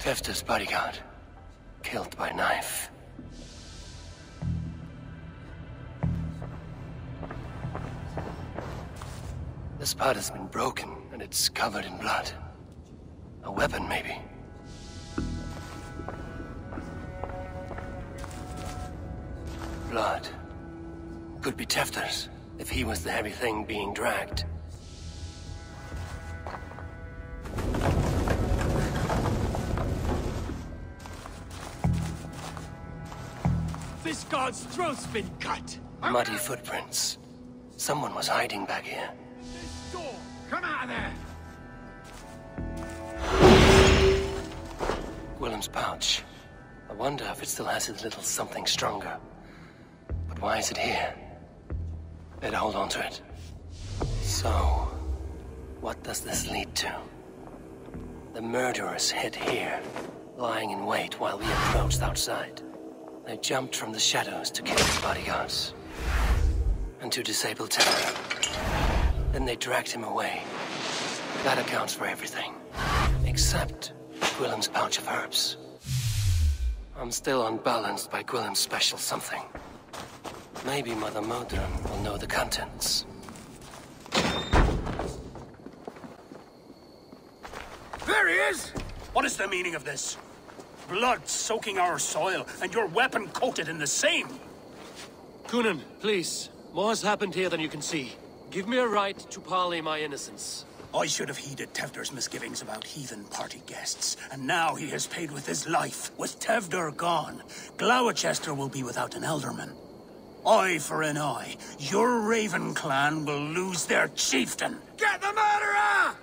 Tefter's bodyguard. Killed by knife. This part has been broken, and it's covered in blood. A weapon, maybe. Blood. Could be Tefter's, if he was the heavy thing being dragged. This god's throat's been cut! Muddy footprints. Someone was hiding back here. This door! Come out of there! Willem's pouch. I wonder if it still has his little something stronger. But why is it here? Better hold on to it. So, what does this lead to? The murderers hid here, lying in wait while we approached outside. They jumped from the shadows to kill his bodyguards. And to disable Terror. Then they dragged him away. That accounts for everything. Except Willem's pouch of herbs. I'm still unbalanced by Willem's special something. Maybe Mother Modron will know the contents. There he is! What is the meaning of this? Blood soaking our soil, and your weapon coated in the same! Kunan, please. More has happened here than you can see. Give me a right to parley my innocence. I should have heeded Tevder's misgivings about heathen party guests, and now he has paid with his life. With Tevder gone, Gloucester will be without an elderman. Eye for an eye. Your Raven clan will lose their chieftain. Get the murderer!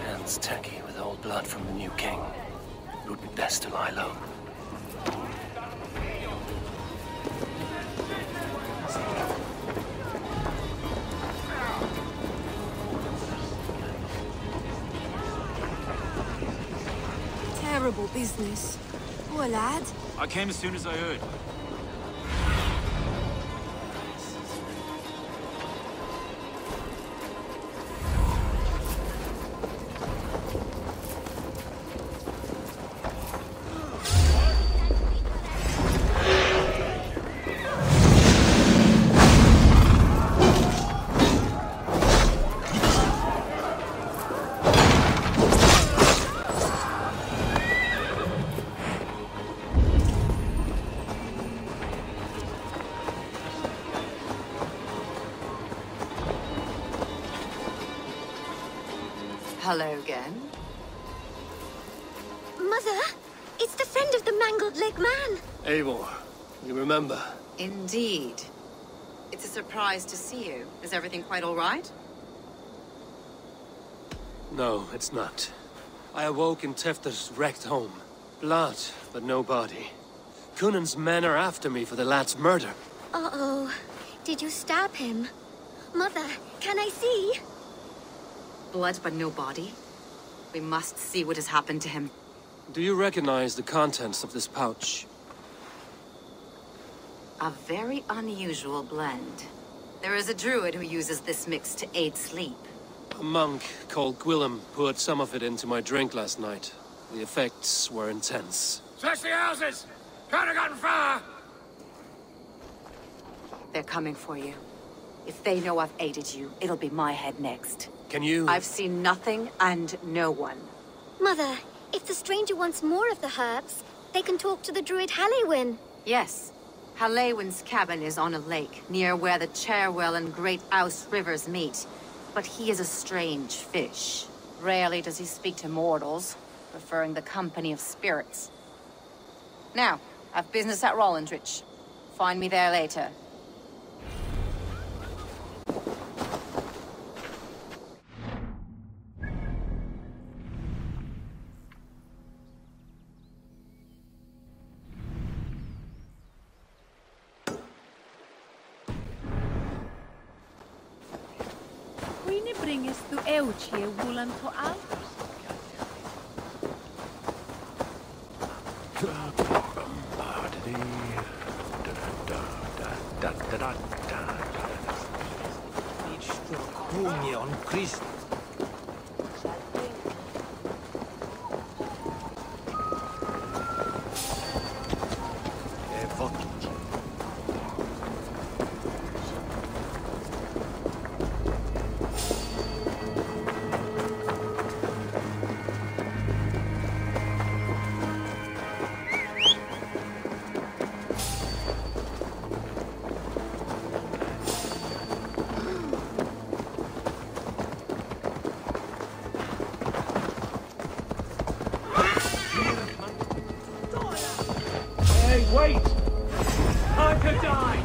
Hands tacky with old blood from the new king. It would be best to lie low. Terrible business. Poor lad. I came as soon as I heard. Hello again. Mother, it's the friend of the mangled leg man. Eivor, you remember? Indeed. It's a surprise to see you. Is everything quite all right? No, it's not. I awoke in Tefter's wrecked home. Blood, but no body. Kunan's men are after me for the lad's murder. Uh-oh. Did you stab him? Mother, can I see? Blood but no body. We must see what has happened to him. Do you recognize the contents of this pouch? A very unusual blend. There is a druid who uses this mix to aid sleep. A monk called Gwillem poured some of it into my drink last night. The effects were intense. Search the houses! Can't have gotten far! They're coming for you. If they know I've aided you, it'll be my head next. Can you... I've seen nothing and no one. Mother, if the stranger wants more of the herbs, they can talk to the druid Halewyn. Yes. Halewyn's cabin is on a lake, near where the Cherwell and Great Ouse rivers meet. But he is a strange fish. Rarely does he speak to mortals, preferring the company of spirits. Now, I've business at Rollindrich. Find me there later. Bringest du euch wulan to out? Wait! I could die!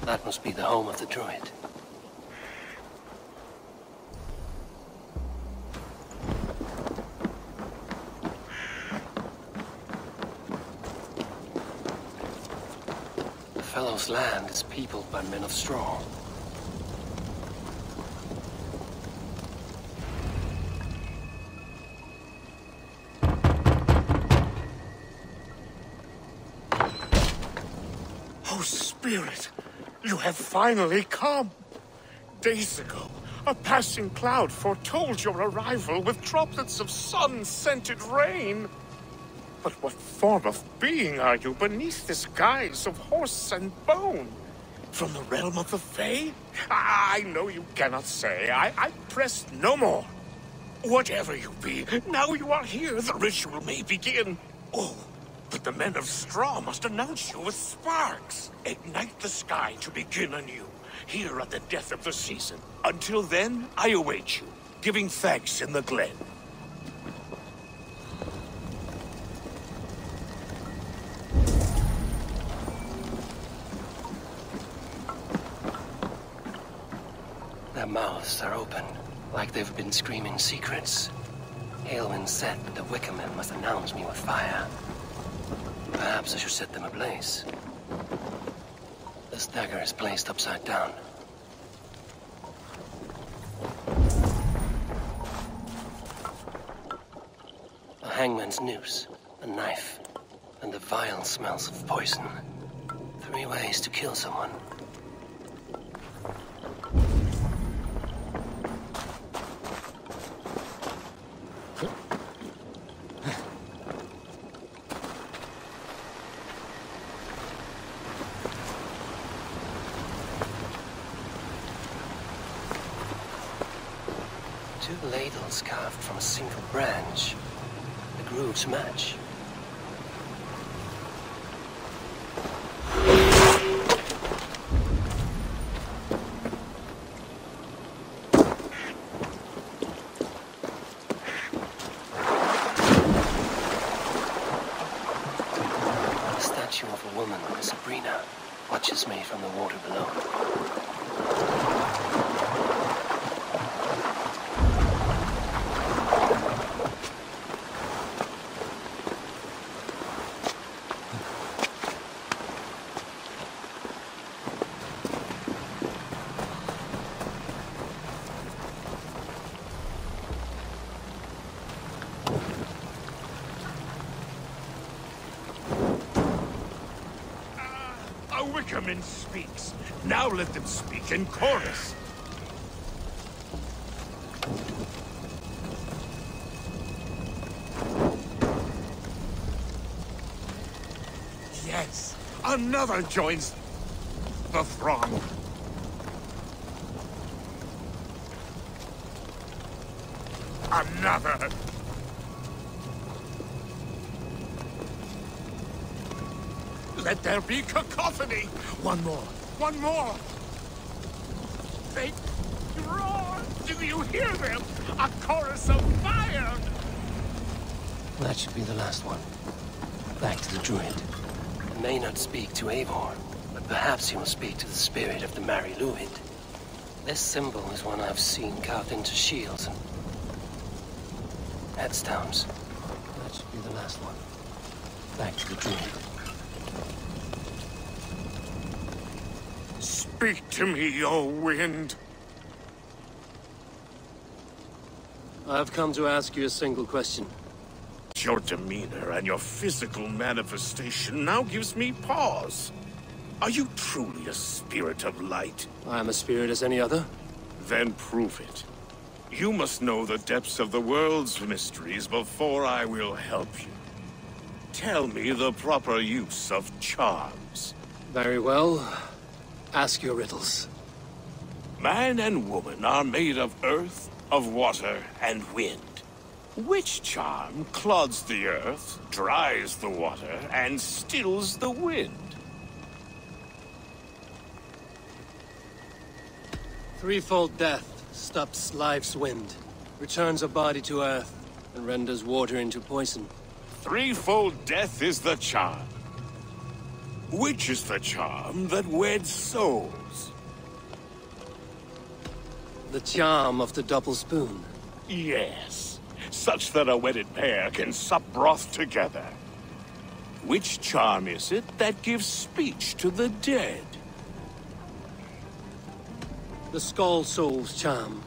That must be the home of the druid. The fellow's land is peopled by men of straw. Oh, Spirit! You have finally come! Days ago, a passing cloud foretold your arrival with droplets of sun-scented rain. But what form of being are you beneath this guise of horse and bone? From the realm of the Fae? I know you cannot say. I press no more. Whatever you be, now you are here, the ritual may begin. Oh, but the men of straw must announce you with sparks. Ignite the sky to begin anew, here at the death of the season. Until then, I await you, giving thanks in the glen. Their mouths are open, like they've been screaming secrets. Aelwyn said that the Wicker men must announce me with fire. Perhaps I should set them ablaze. This dagger is placed upside down. A hangman's noose, a knife, and the vile smells of poison. 3 ways to kill someone. Ladles carved from a single branch. The grooves match. The statue of a woman, Sabrina, watches me from the water below. Wickerman speaks. Now let them speak in chorus. Another joins the throng. Another. Let there be cacophony. One more. One more. They roar. Do you hear them? A chorus of fire. That should be the last one. Back to the druid. I may not speak to Eivor, but perhaps he will speak to the spirit of the Mari Luid. This symbol is one I've seen carved into shields and headstones. That should be the last one. Back to the druid. Speak to me, O wind. I've come to ask you a single question. Your demeanor and your physical manifestation now gives me pause. Are you truly a spirit of light? I am a spirit as any other. Then prove it. You must know the depths of the world's mysteries before I will help you. Tell me the proper use of charms. Very well. Ask your riddles. Man and woman are made of earth, of water, and wind. Which charm clods the earth, dries the water, and stills the wind? Threefold death stops life's wind, returns a body to earth, and renders water into poison. Threefold death is the charm. Which is the charm that weds souls? The charm of the double spoon. Yes, such that a wedded pair can sup broth together. Which charm is it that gives speech to the dead? The Skull Soul's charm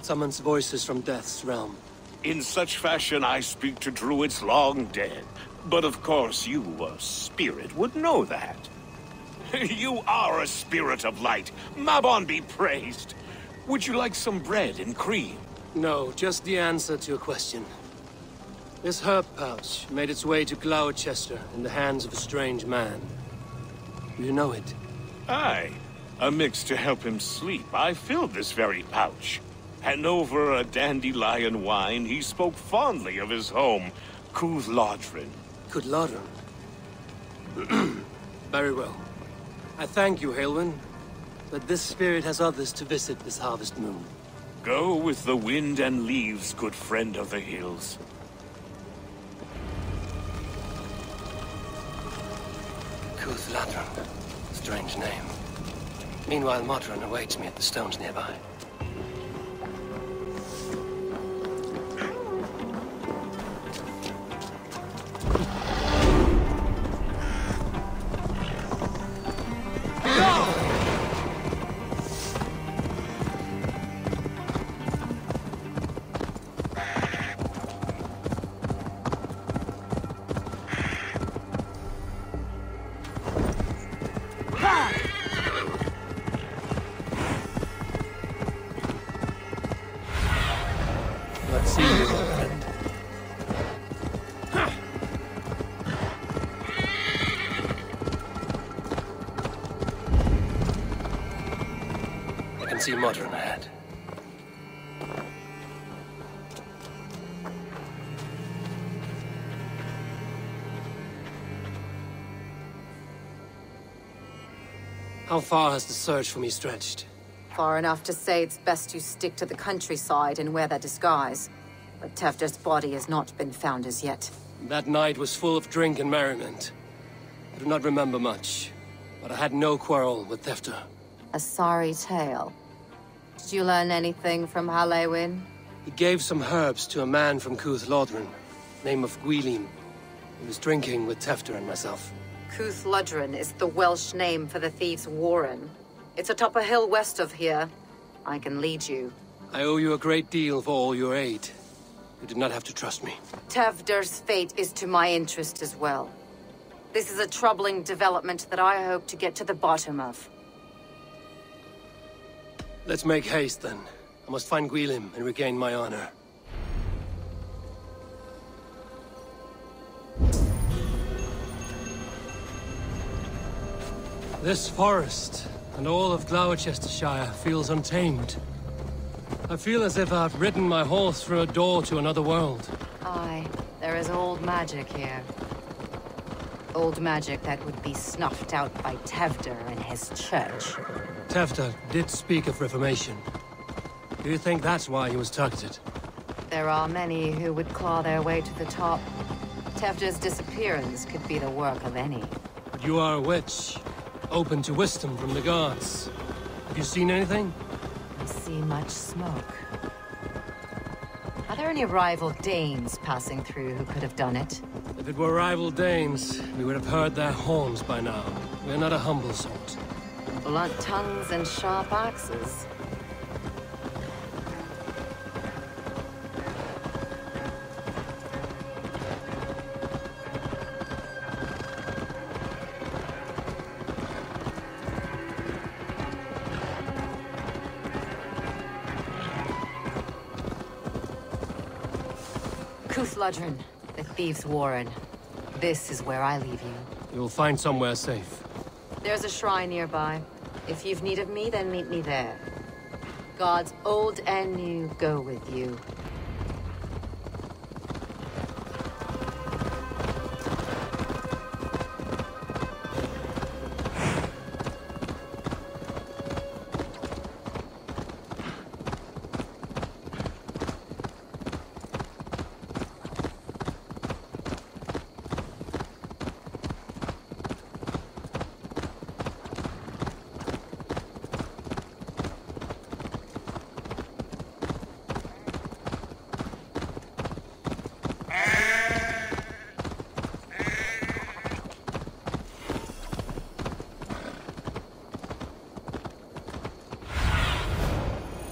summons voices from death's realm. In such fashion I speak to druids long dead. But of course you, a spirit, would know that. You are a spirit of light. Mabon be praised. Would you like some bread and cream? No, just the answer to a question. This herb pouch made its way to Gloucester in the hands of a strange man. Do you know it? Aye. A mix to help him sleep. I filled this very pouch. And over a dandelion wine, he spoke fondly of his home, Cúthládrin. Cúthládrin? Very well. I thank you, Haelwyn, but this spirit has others to visit this harvest moon. Go with the wind and leaves, good friend of the hills. Cúthládrin. Strange name. Meanwhile, Modron awaits me at the stones nearby. Let's see you, my friend. I can see Modron ahead. How far has the search for me stretched? Far enough to say it's best you stick to the countryside and wear that disguise. But Tewdwr's body has not been found as yet. That night was full of drink and merriment. I do not remember much, but I had no quarrel with Tewdwr. A sorry tale. Did you learn anything from Halewyn? He gave some herbs to a man from Cúthládrin, name of Gwilym. He was drinking with Tewdwr and myself. Cúthládrin is the Welsh name for the thieves' warren. It's atop a hill west of here. I can lead you. I owe you a great deal for all your aid. You did not have to trust me. Tewdwr's fate is to my interest as well. This is a troubling development that I hope to get to the bottom of. Let's make haste, then. I must find Gwilym and regain my honor. This forest and all of Gloucestershire feels untamed. I feel as if I've ridden my horse through a door to another world. Aye, there is old magic here. Old magic that would be snuffed out by Tewdwr and his church. Tewdwr did speak of reformation. Do you think that's why he was targeted? There are many who would claw their way to the top. Tewdwr's disappearance could be the work of any. But you are a witch, open to wisdom from the gods. Have you seen anything? I see much smoke. Are there any rival Danes passing through who could have done it? If it were rival Danes, we would have heard their horns by now. We're not a humble sort. Blunt tongues and sharp axes. Cúthludrún, the Thieves' Warren. This is where I leave you. You'll find somewhere safe. There's a shrine nearby. If you've need of me, then meet me there. Gods old and new go with you.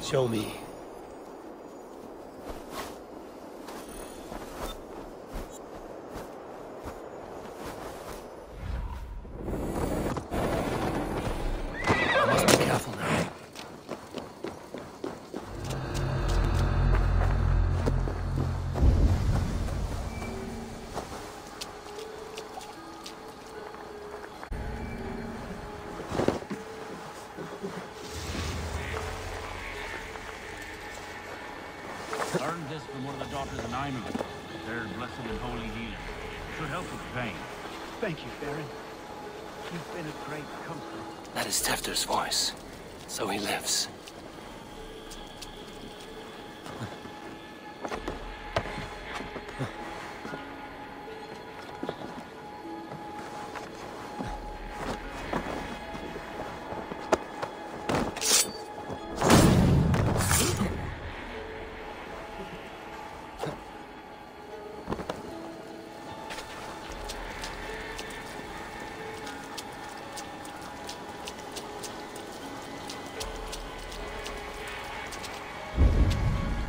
Show me. I must be careful now. Learned this from one of the daughters of Eivor. Their blessed and holy healer. Should help with pain. Thank you, Baron. You've been a great comfort. That is Tewdwr's voice. So he lives.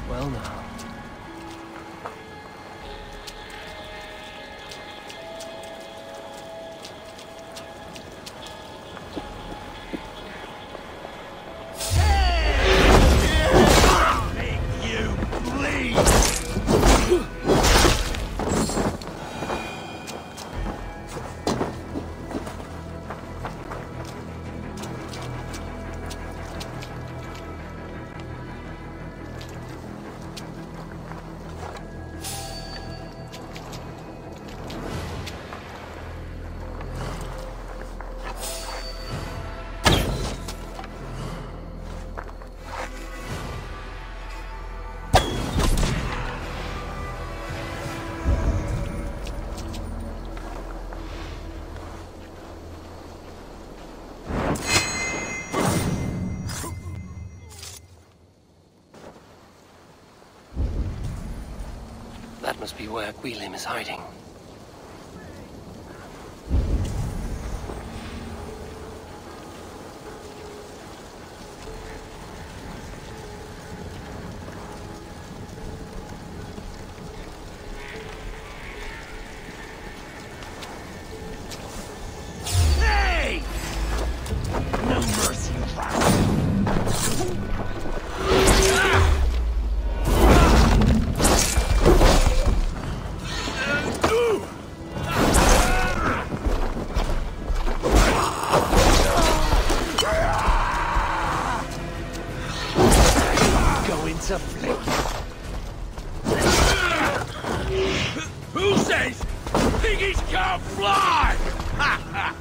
Well now. That must be where Gwilym is hiding. Hey! No mercy, a flick. Who says piggies can't fly? Ha ha!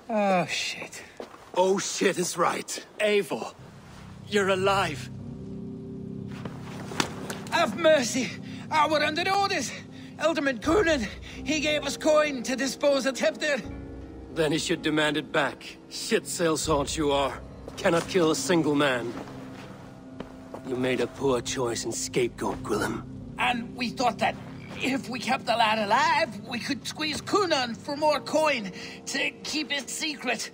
Oh, shit. Oh shit is right. Eivor, you're alive. Have mercy. We're under orders. Alderman Coonan, he gave us coin to dispose of Tevdir. Then he should demand it back. Shit sail sort you are. Cannot kill a single man. You made a poor choice in scapegoat, Gwillem. And we thought that if we kept the lad alive, we could squeeze Coonan for more coin to keep it secret.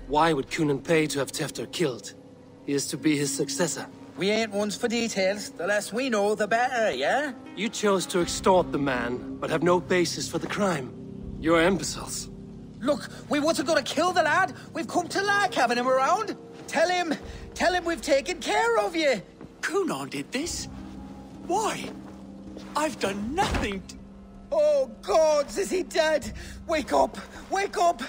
Why would Coonan pay to have Tefter killed? He is to be his successor. We ain't ones for details. The less we know, the better, yeah? You chose to extort the man, but have no basis for the crime. You're imbeciles. Look, we wasn't gonna kill the lad. We've come to like having him around. Tell him we've taken care of you. Coonan did this? Why? I've done nothing Oh, gods, is he dead? Wake up! Wake up!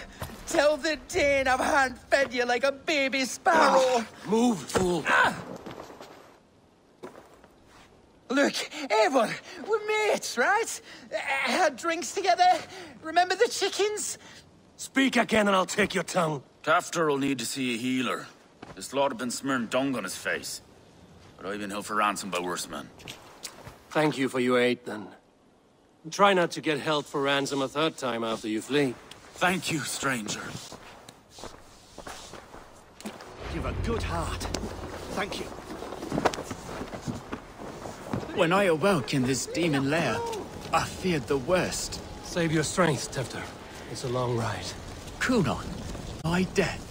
Tell the Dane I've hand-fed you like a baby sparrow. Move, fool. Look, Eivor, we're mates, right? Had drinks together. Remember the chickens? Speak again and I'll take your tongue. Tafter will need to see a healer. This lot have been smearing dung on his face. But I've been held for ransom by worse men. Thank you for your aid, then. And try not to get held for ransom a third time after you flee. Thank you, stranger. You've a good heart. Thank you. When I awoke in this demon lair, I feared the worst. Save your strength, Tefter. It's a long ride. Coonan, my death.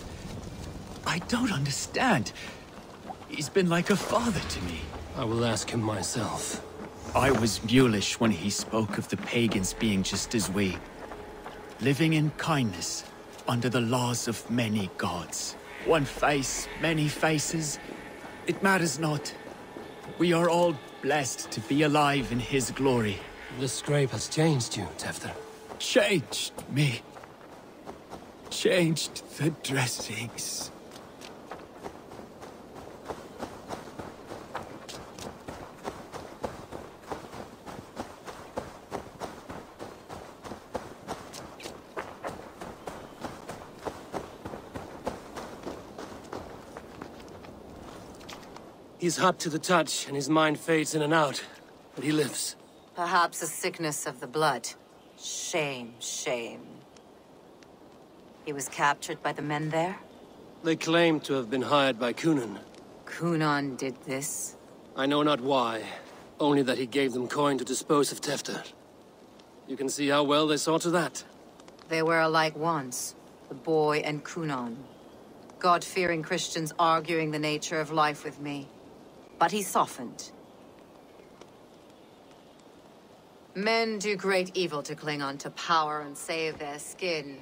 I don't understand. He's been like a father to me. I will ask him myself. I was mulish when he spoke of the pagans being just as we. Living in kindness, under the laws of many gods. One face, many faces. It matters not. We are all blessed to be alive in his glory. This scrape has changed you, Tefter. Changed me. Changed the dressings. He's hot to the touch, and his mind fades in and out. But he lives. Perhaps a sickness of the blood. Shame, shame. He was captured by the men there? They claim to have been hired by Cunan. Cunan did this? I know not why, only that he gave them coin to dispose of Tefter. You can see how well they saw to that. They were alike once, the boy and Cunan. God-fearing Christians arguing the nature of life with me. But he softened. Men do great evil to cling on to power and save their skin.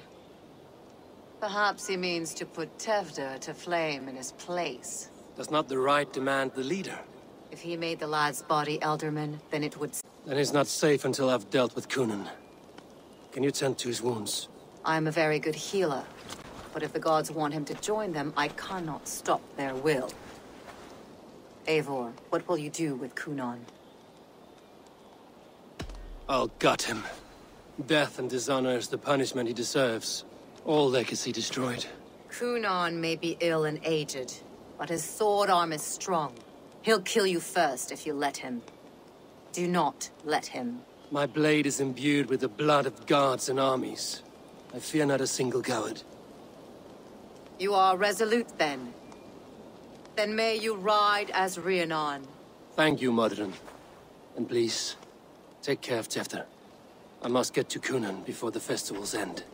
Perhaps he means to put Tefder to flame in his place. Does not the right demand the leader? If he made the lad's body Elderman, then it would... Then he's not safe until I've dealt with Cunan. Can you tend to his wounds? I am a very good healer. But if the gods want him to join them, I cannot stop their will. Eivor, what will you do with Cunan? I'll gut him. Death and dishonor is the punishment he deserves. All legacy destroyed. Cunan may be ill and aged, but his sword arm is strong. He'll kill you first if you let him. Do not let him. My blade is imbued with the blood of gods and armies. I fear not a single coward. You are resolute, then. Then may you ride as Rhiannon. Thank you, Modron. And please, take care of Tefter. I must get to Cunan before the festivals end.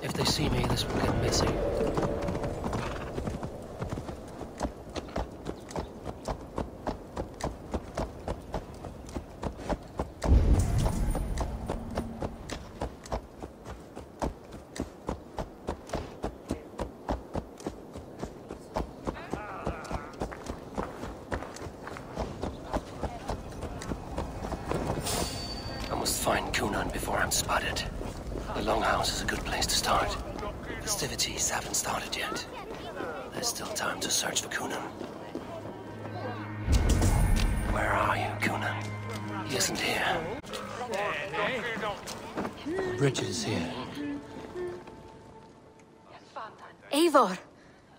If they see me, this will get messy. I must find Cunan before I'm spotted. The Longhouse is a good place to start. Festivities haven't started yet. There's still time to search for Cunan. Where are you, Cunan? He isn't here. Bridget is here. Eivor!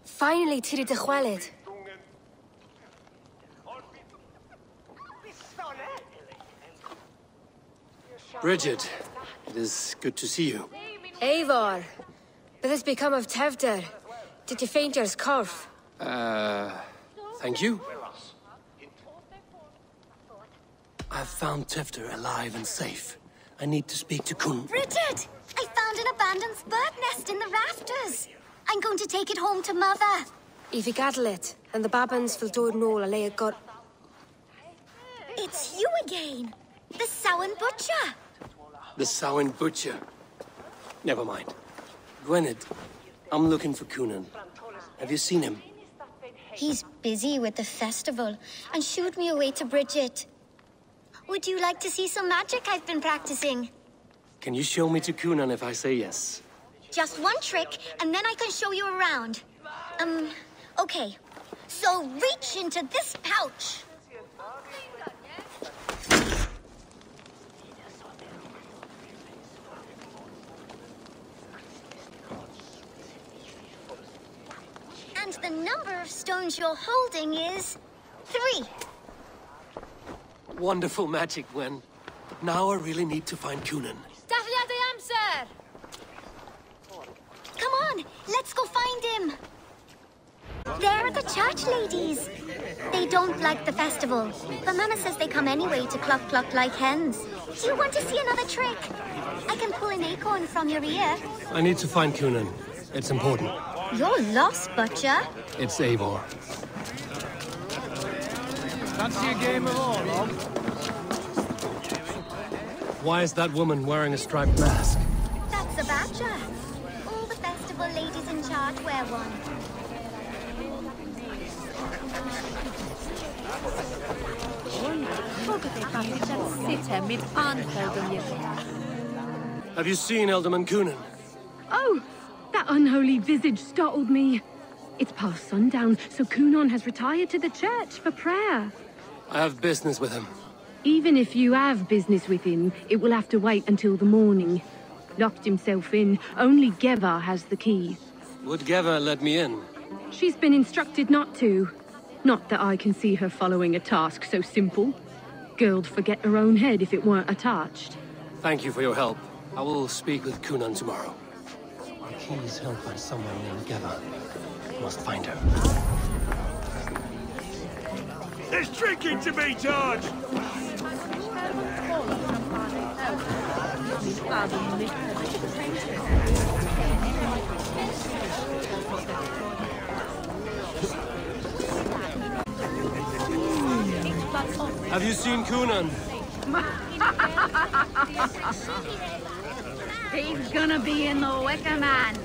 Finally, Tiri de Chwelid. Bridget, it is good to see you. Eivor! What has become of Tevder? Did you faint your scarf? Thank you. I've found Tefter alive and safe. I need to speak to Kun. Bridget! I found an abandoned bird nest in the rafters. I'm going to take it home to Mother. If you gaddle it, and the babans will do it all, I lay a gut. It's you again. The Samhain Butcher. The Samhain Butcher. Never mind. Gwynedd, I'm looking for Cunan. Have you seen him? He's busy with the festival and shooed me away to Bridget. Would you like to see some magic I've been practicing? Can you show me to Cunan if I say yes? Just one trick, and then I can show you around. Okay. So reach into this pouch. And the number of stones you're holding is 3. Wonderful magic, Gwen. But now I really need to find Cunan. Dathliad the amser! Come on, let's go find him. There are the church ladies. They don't like the festival, but Mama says they come anyway to cluck cluck like hens. Do you want to see another trick? I can pull an acorn from your ear. I need to find Cunan. It's important. You're lost, Butcher. It's Eivor. Fancy a game of all, Why is that woman wearing a striped mask? That's a badger. All the festival ladies in charge wear one. Have you seen Elderman Cunan? Oh, that unholy visage startled me. It's past sundown, so Cunan has retired to the church for prayer. I have business with him. Even if you have business with him, it will have to wait until the morning. Locked himself in. Only Geva has the key. Would Geva let me in? She's been instructed not to. Not that I can see her following a task so simple. Girl'd forget her own head if it weren't attached. Thank you for your help. I will speak with Cunan tomorrow. The key is held by someone named Geva. I must find her. There's drinking to be done! Have you seen Cunan? He's gonna be in the Wicker Man.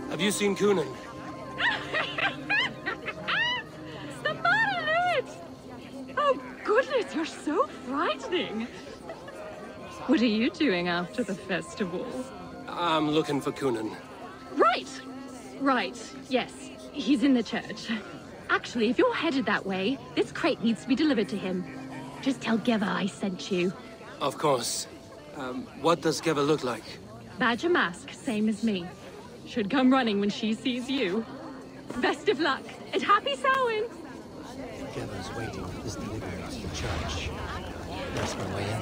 Have you seen Cunan? Oh, goodness, you're so frightening. What are you doing after the festival? I'm looking for Cunan. Right. Yes, he's in the church. Actually, if you're headed that way, this crate needs to be delivered to him. Just tell Geva I sent you. Of course. What does Geva look like? Badger mask, same as me. Should come running when she sees you. Best of luck, and happy Samhain! Geva's waiting for this delivery to the church. That's my way in.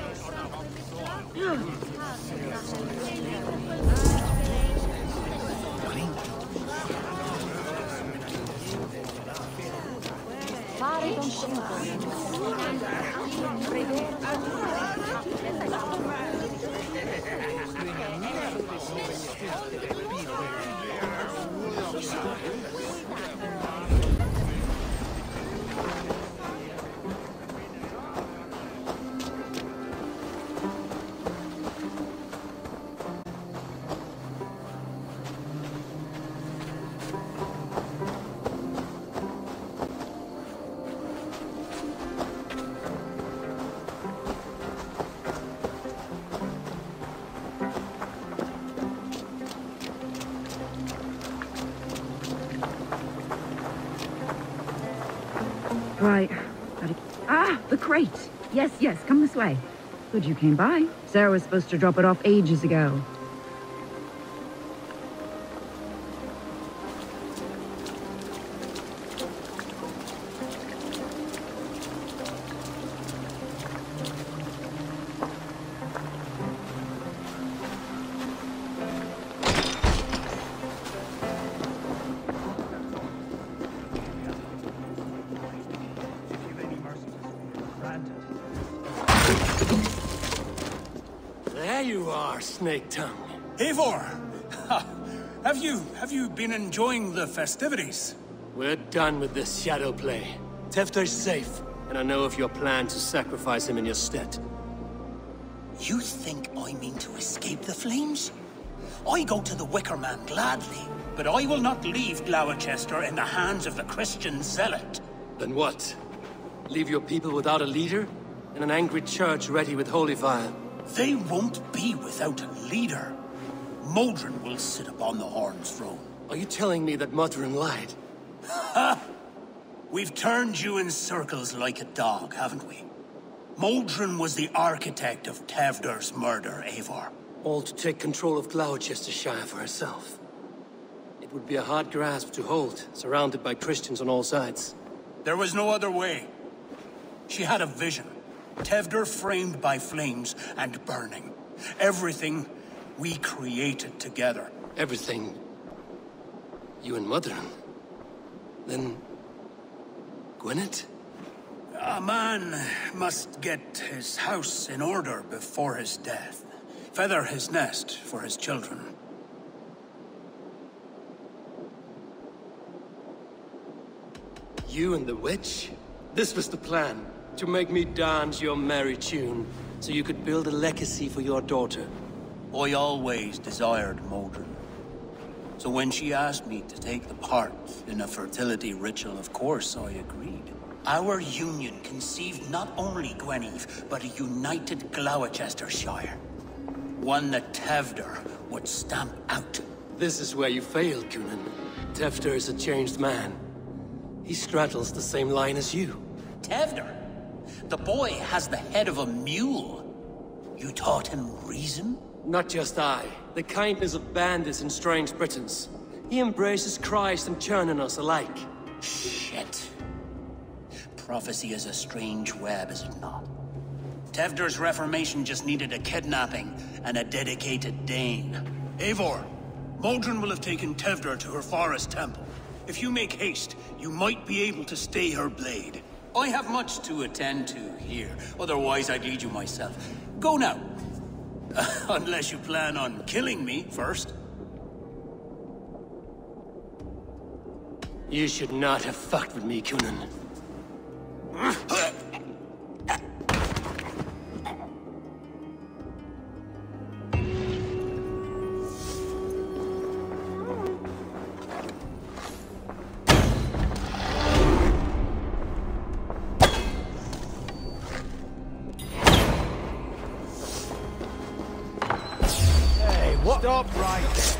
Right. Ah, the crate! Yes, come this way. Good you came by. Sarah was supposed to drop it off ages ago. There you are, Snake Tongue. Eivor! Have you been enjoying the festivities? We're done with this shadow play. Tefter's safe, and I know of your plan to sacrifice him in your stead. You think I mean to escape the flames? I go to the Wicker Man gladly, but I will not leave Gloucester in the hands of the Christian zealot. Then what? Leave your people without a leader? And an angry church ready with holy fire? They won't be without a leader. Modron will sit upon the Horn's throne. Are you telling me that Modron lied? Ha! We've turned you in circles like a dog, haven't we? Modron was the architect of Tevder's murder, Eivor. All to take control of Gloucestershire for herself. It would be a hard grasp to hold, surrounded by Christians on all sides. There was no other way. She had a vision. Tevder framed by flames and burning. Everything we created together. Everything? You and Modron? Then... Gwynedd? A man must get his house in order before his death. Feather his nest for his children. You and the witch? This was the plan. To make me dance your merry tune, so you could build a legacy for your daughter. I always desired Modron. So when she asked me to take the part in a fertility ritual, of course I agreed. Our union conceived not only Gweneve, but a united Gloucestershire. One that Tevder would stamp out. This is where you failed, Cunan. Tevder is a changed man. He straddles the same line as you. Tevder? The boy has the head of a mule. You taught him reason? Not just I. The kindness of bandits and strange Britons. He embraces Christ and churn in us alike. Shit. Prophecy is a strange web, is it not? Tevder's reformation just needed a kidnapping and a dedicated Dane. Eivor, Modron will have taken Tevder to her forest temple. If you make haste, you might be able to stay her blade. I have much to attend to here, otherwise I'd lead you myself. Go now. Unless you plan on killing me first. You should not have fucked with me, Cunan. Stop right there.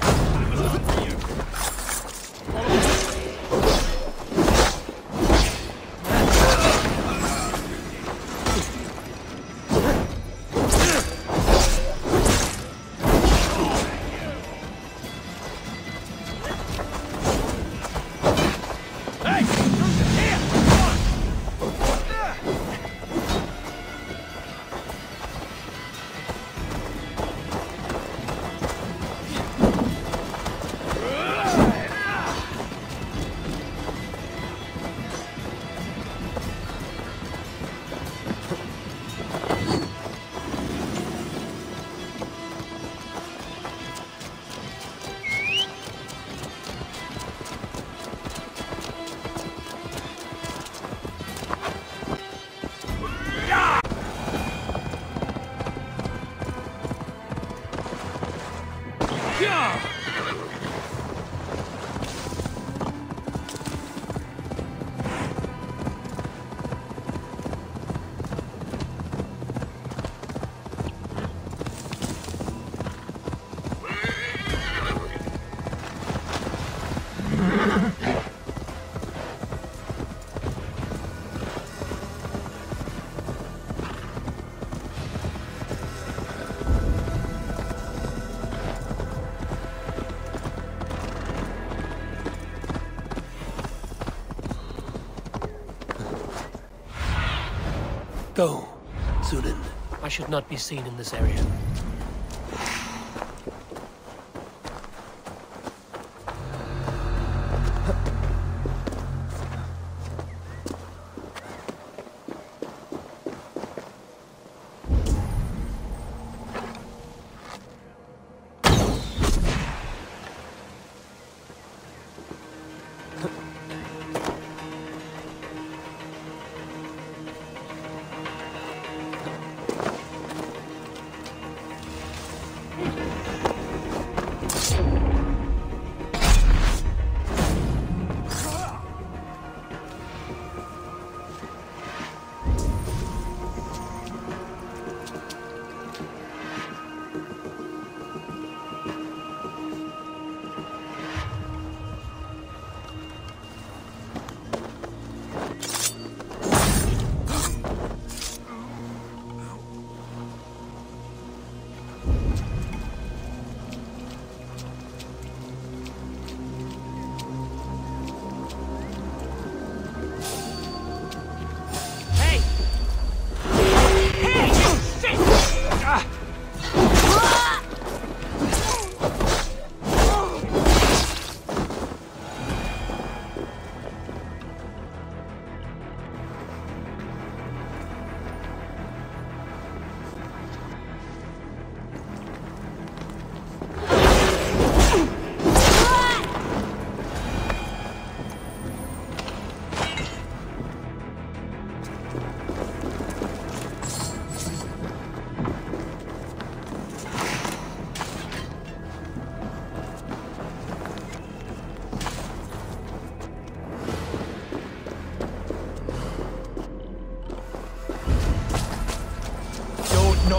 Go, Sunan. I should not be seen in this area.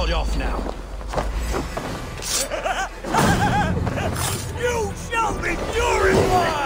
blood off now. You shall be purified!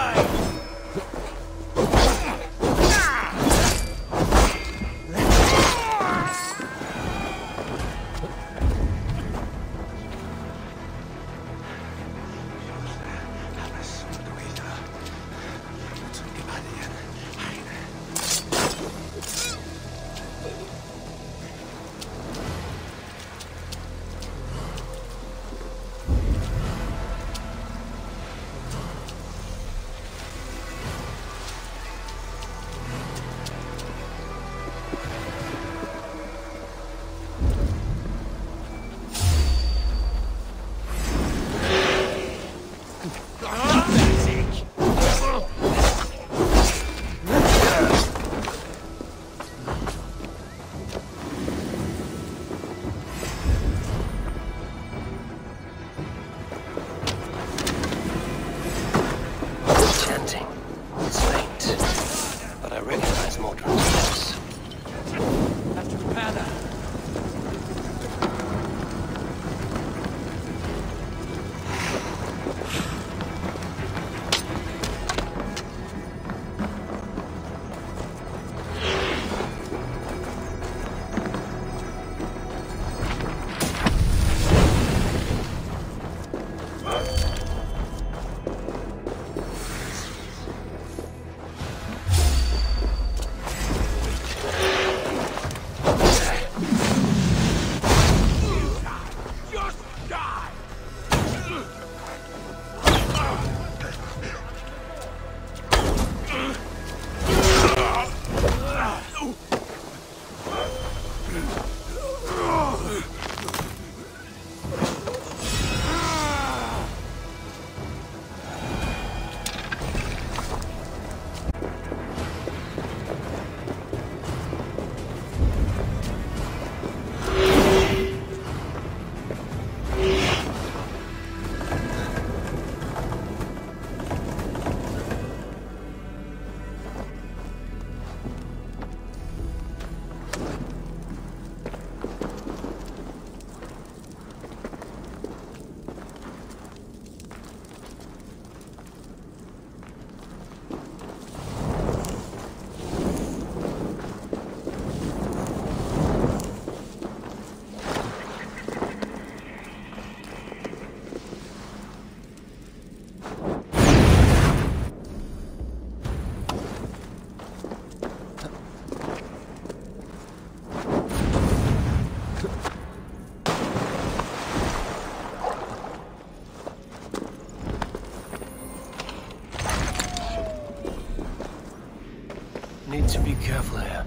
Need to be careful here.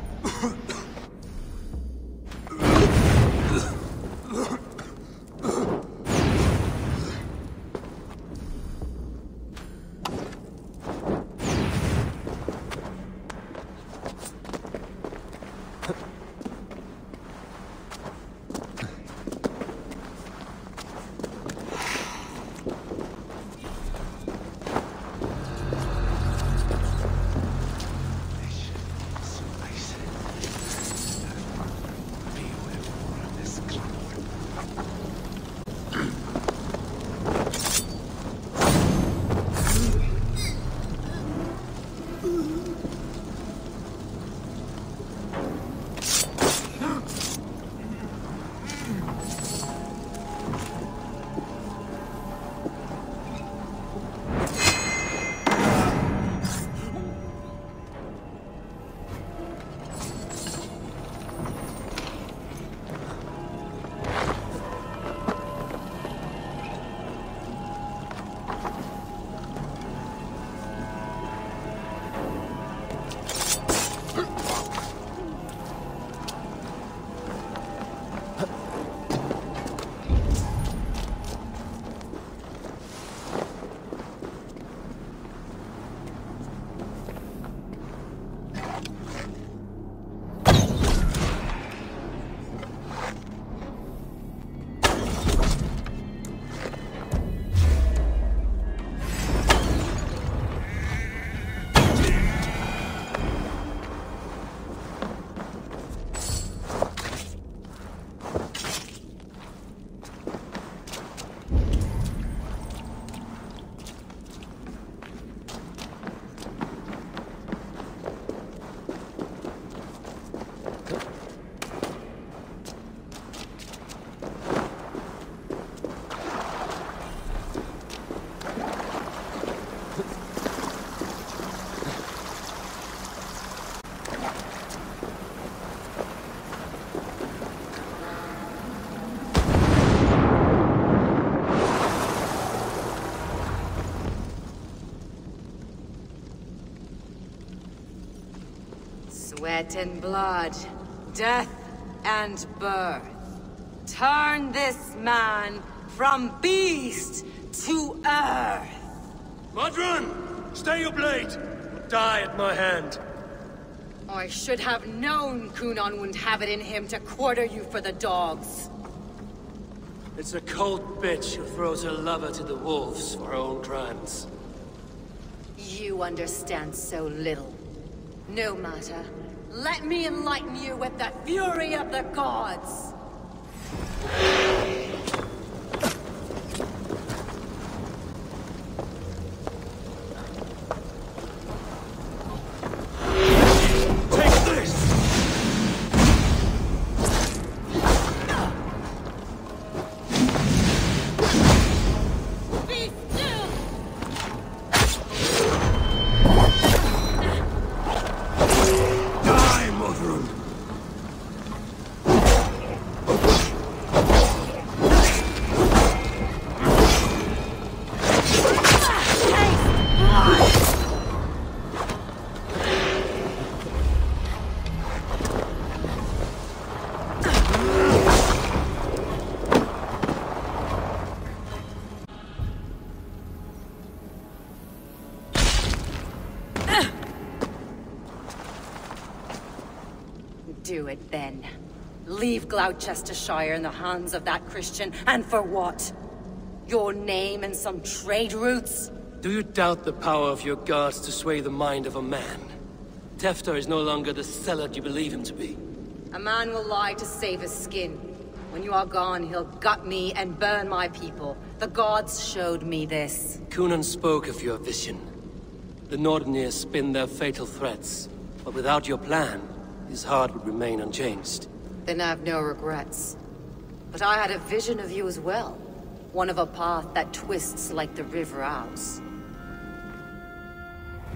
Sweat and blood, death and birth. Turn this man from beast to earth. Modron! Stay your blade! Or die at my hand. I should have known Kunon wouldn't have it in him to quarter you for the dogs. It's a cold bitch who throws her lover to the wolves for her own crimes. You understand so little. No matter. Let me enlighten you with the fury of the gods! Do it then. Leave Gloucestershire in the hands of that Christian, and for what? Your name and some trade routes? Do you doubt the power of your gods to sway the mind of a man? Tefter is no longer the zealot you believe him to be. A man will lie to save his skin. When you are gone, he'll gut me and burn my people. The gods showed me this. Kunon spoke of your vision. The Northerners spin their fatal threats, but without your plan, his heart would remain unchanged. Then I have no regrets. But I had a vision of you as well. One of a path that twists like the River Ouse.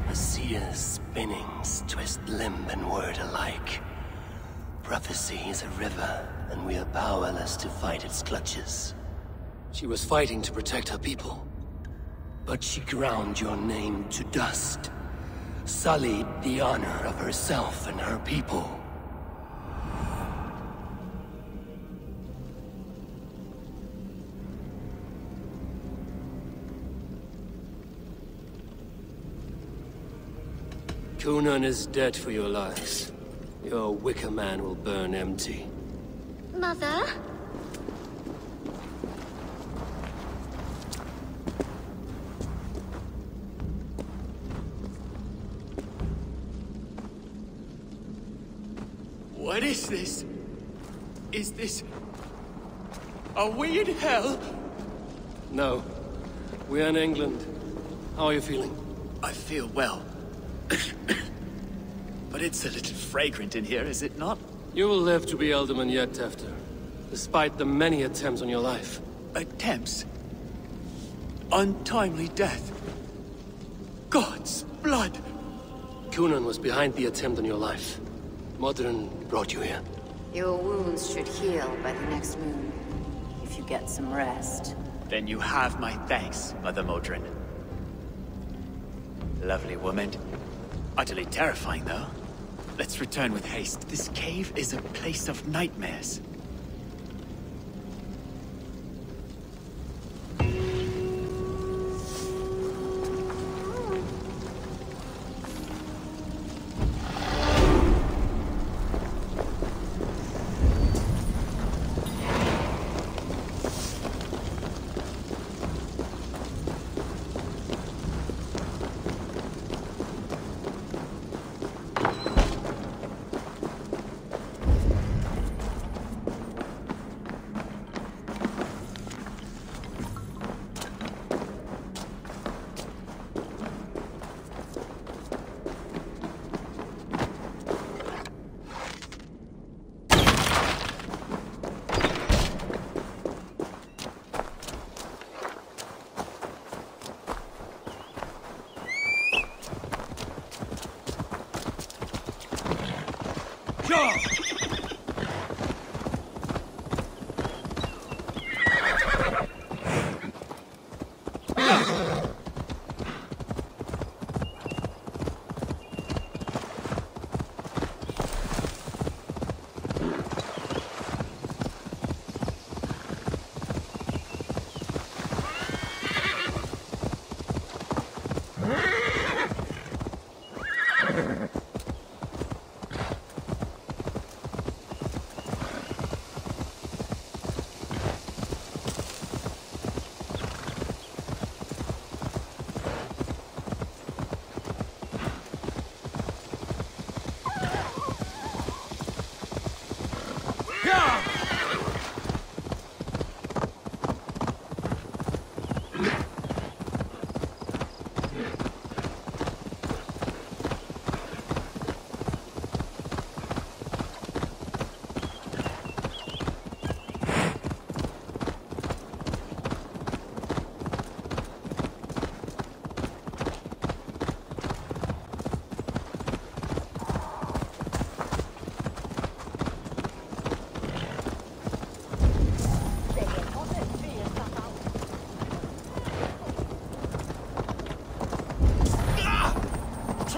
A seer's spinnings twist limb and word alike. Prophecy is a river, and we are powerless to fight its clutches. She was fighting to protect her people. But she ground your name to dust. Sullied the honor of herself and her people. Kunon is dead for your lies. Your wicker man will burn empty. Mother? What is this? Is this... Are we in hell? No. We're in England. How are you feeling? I feel well. But it's a little fragrant in here, is it not? You will live to be Elderman yet, Tefter. Despite the many attempts on your life. Attempts? Untimely death? God's blood! Kunon was behind the attempt on your life. Modron brought you here. Your wounds should heal by the next moon, if you get some rest. Then you have my thanks, Mother Modron. Lovely woman. Utterly terrifying, though. Let's return with haste. This cave is a place of nightmares.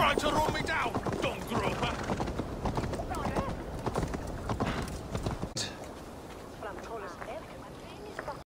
trying to run me down!